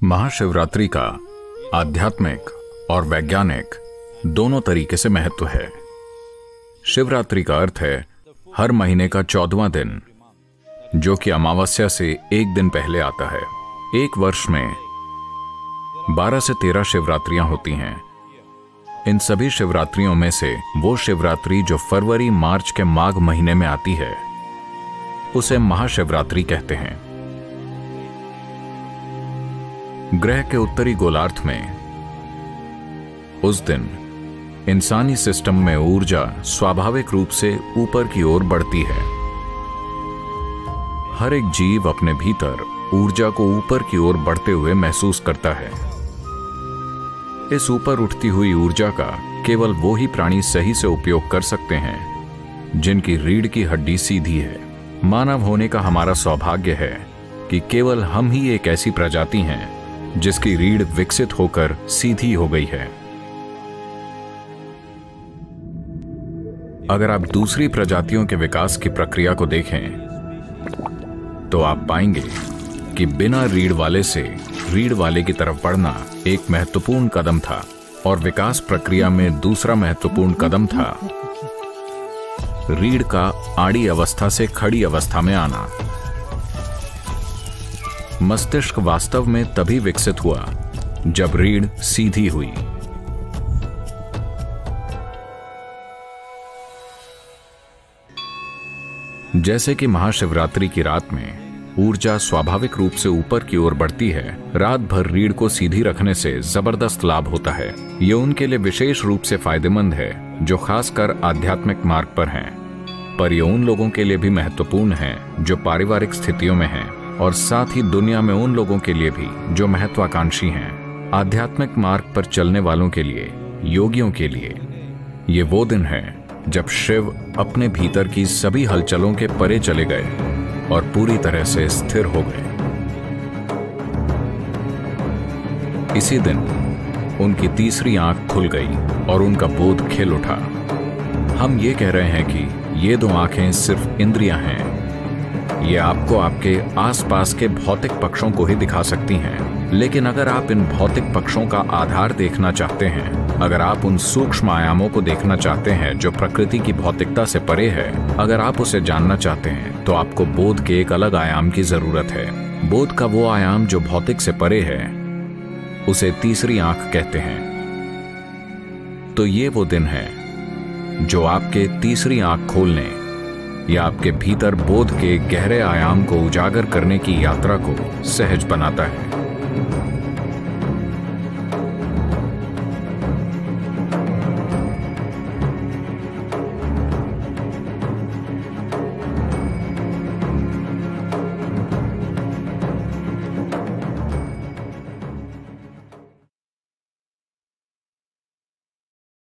महाशिवरात्रि का आध्यात्मिक और वैज्ञानिक दोनों तरीके से महत्व है। शिवरात्रि का अर्थ है हर महीने का 14वां दिन, जो कि अमावस्या से एक दिन पहले आता है। एक वर्ष में 12 से 13 शिवरात्रियां होती हैं। इन सभी शिवरात्रियों में से वो शिवरात्रि जो फरवरी मार्च के माघ महीने में आती है, उसे महाशिवरात्रि कहते हैं। ग्रह के उत्तरी गोलार्ध में उस दिन इंसानी सिस्टम में ऊर्जा स्वाभाविक रूप से ऊपर की ओर बढ़ती है। हर एक जीव अपने भीतर ऊर्जा को ऊपर की ओर बढ़ते हुए महसूस करता है। इस ऊपर उठती हुई ऊर्जा का केवल वो ही प्राणी सही से उपयोग कर सकते हैं जिनकी रीढ़ की हड्डी सीधी है। मानव होने का हमारा सौभाग्य है कि केवल हम ही एक ऐसी प्रजाति हैं जिसकी रीढ़ विकसित होकर सीधी हो गई है। अगर आप दूसरी प्रजातियों के विकास की प्रक्रिया को देखें तो आप पाएंगे कि बिना रीढ़ वाले से रीढ़ वाले की तरफ बढ़ना एक महत्वपूर्ण कदम था, और विकास प्रक्रिया में दूसरा महत्वपूर्ण कदम था रीढ़ का आड़ी अवस्था से खड़ी अवस्था में आना। मस्तिष्क वास्तव में तभी विकसित हुआ जब रीढ़ सीधी हुई। जैसे कि महाशिवरात्रि की रात में ऊर्जा स्वाभाविक रूप से ऊपर की ओर बढ़ती है, रात भर रीढ़ को सीधी रखने से जबरदस्त लाभ होता है। ये उनके लिए विशेष रूप से फायदेमंद है जो खासकर आध्यात्मिक मार्ग पर हैं, पर ये उन लोगों के लिए भी महत्वपूर्ण है जो पारिवारिक स्थितियों में हैं, और साथ ही दुनिया में उन लोगों के लिए भी जो महत्वाकांक्षी हैं। आध्यात्मिक मार्ग पर चलने वालों के लिए, योगियों के लिए ये वो दिन है जब शिव अपने भीतर की सभी हलचलों के परे चले गए और पूरी तरह से स्थिर हो गए। इसी दिन उनकी तीसरी आंख खुल गई और उनका बोध खिल उठा। हम ये कह रहे हैं कि ये दो आंखें सिर्फ इंद्रियां हैं। ये आपको आपके आसपास के भौतिक पक्षों को ही दिखा सकती हैं, लेकिन अगर आप इन भौतिक पक्षों का आधार देखना चाहते हैं, अगर आप उन सूक्ष्म आयामों को देखना चाहते हैं जो प्रकृति की भौतिकता से परे है, अगर आप उसे जानना चाहते हैं, तो आपको बोध के एक अलग आयाम की जरूरत है। बोध का वो आयाम जो भौतिक से परे है, उसे तीसरी आंख कहते हैं। तो ये वो दिन है जो आपके तीसरी आंख खोलने या आपके भीतर बोध के गहरे आयाम को उजागर करने की यात्रा को सहज बनाता है।